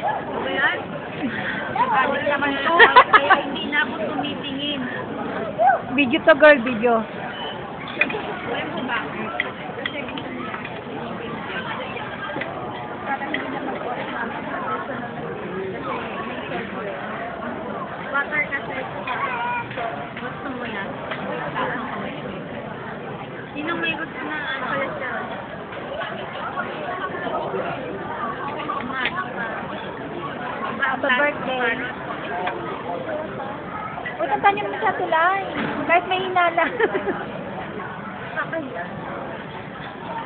Ano yan? Nagkabit naman to. Kaya hindi na ako tumitingin. Video to girl, video. Alam mo ba? Butter kasi. Gusto mo na. Sinong may gusto na cholesterol? Happy birthday. Uy, kanta niyo mo sa tulay. Kahit may hinala.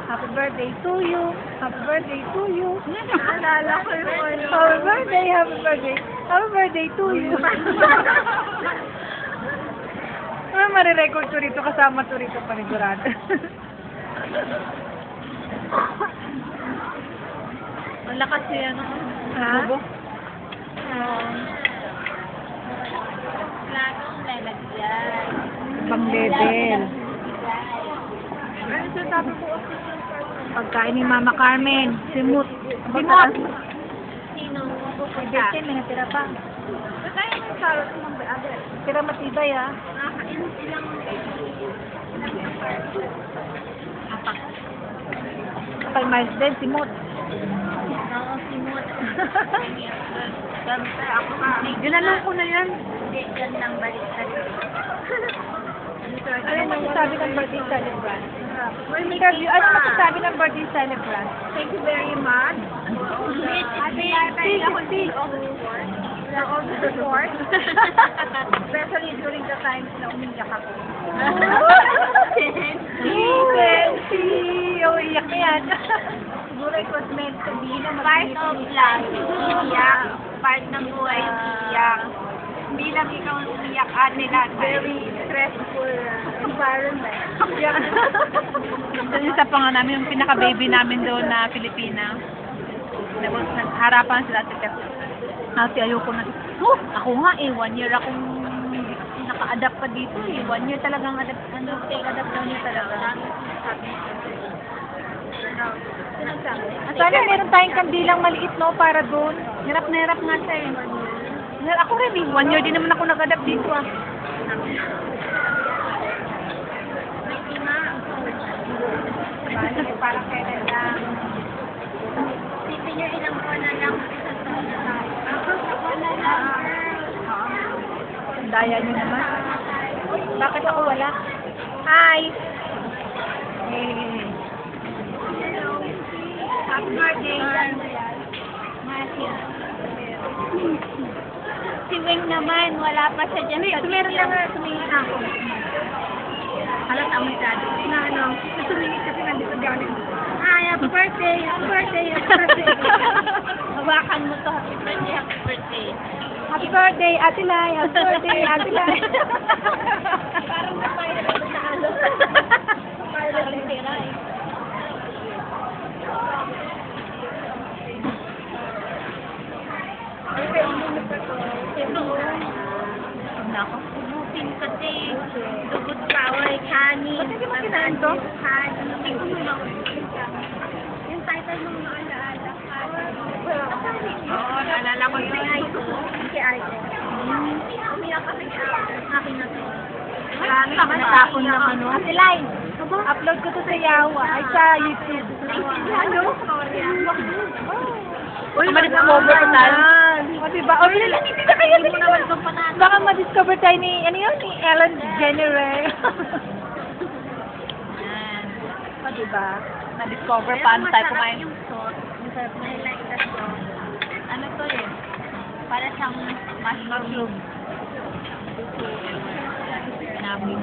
Happy birthday to you. Happy birthday to you. Naalala ko yung ano. Happy birthday, happy birthday. Happy birthday to you. Ano, marirecord to rito. Kasama to rito panigurado. Ang lakas siya, no? Ha? Planong lalagyan. Pang level. Ano siya sabi ko? Pagkain ni Mama Carmen. Simut. Simut! Sino? Si Betchen, may natira pa. Kaya mo yung carrot ng beade. Tira matibay, ah. Ilang apak. Kapag miles din, simut. Oo, simot. Sabi tayo, ako ka. Ginanong ko na yan. Hindi, yan lang baliktad. Ano masasabi ng birthday celebrant? Interview, ano masasabi ng birthday celebrant? Thank you very much. Happy birthday of the support. Especially during the times na umiyak ako. Nancy! Oh, iyak na yan. Siguro it was meant to be na part of life. Iyak. Part ng buhay. Iyak. Hindi lang ikaw umiyak nila. Very stressful environment. Yan. Kasi isa pa nga namin, yung pinaka-baby namin doon na Pilipina. Harapan sila sa Tef. Kasi ayoko na. Ako nga 1 year akong naka-adapt pa dito 1 year talagang adapt daw niya talaga. Sana meron tayong kandilang maliit, no, para doon. Hirap na hirap nga siya eh. Ako rin eh. 1 year din naman ako nag-adapt dito ah. May ima. Balik para kailan lang. Isipin niyo ilang buwan na lang. Ako na lang. Daya niyo naman. Bakit ako wala? Hi! Hey. Happy birthday. Matthew. Si Wing naman, wala pa siya dyan sa Meron lang nga tumingin ako. Halat ang masyado. Na ano, tumingin kasi nandito galing. Hi, happy birthday, happy birthday, happy birthday. Hawakan mo to, happy birthday, happy birthday. Happy birthday, Ate Lai! Happy birthday, Ate Lai! Parang na-pirate sa ano. Parang tira eh. Nako. Butin kasi, dugot power, kanin. Ba't hindi mo kinain to? Kanin. Hindi ko naman. Yung title ng maalaala, kanin. Oo, naalala ko Si Aiko. Si Aiko. Umiyak kasi akin na to. Marami ka natapon ng ano. Ate Lai. Upload ko to sa Yawa, ay sa YouTube. Ano? Uy, ma-discover tayo. O, diba? O, hindi na kayo baka ma-discover tayo ni, ano yun, ni Ellen DeGeneres. O, diba? Na-discover paano tayo kumain. Yung sauce. Masarap na I like that sauce. Ano to eh? Para siyang mushroom. Mushroom. Nabi.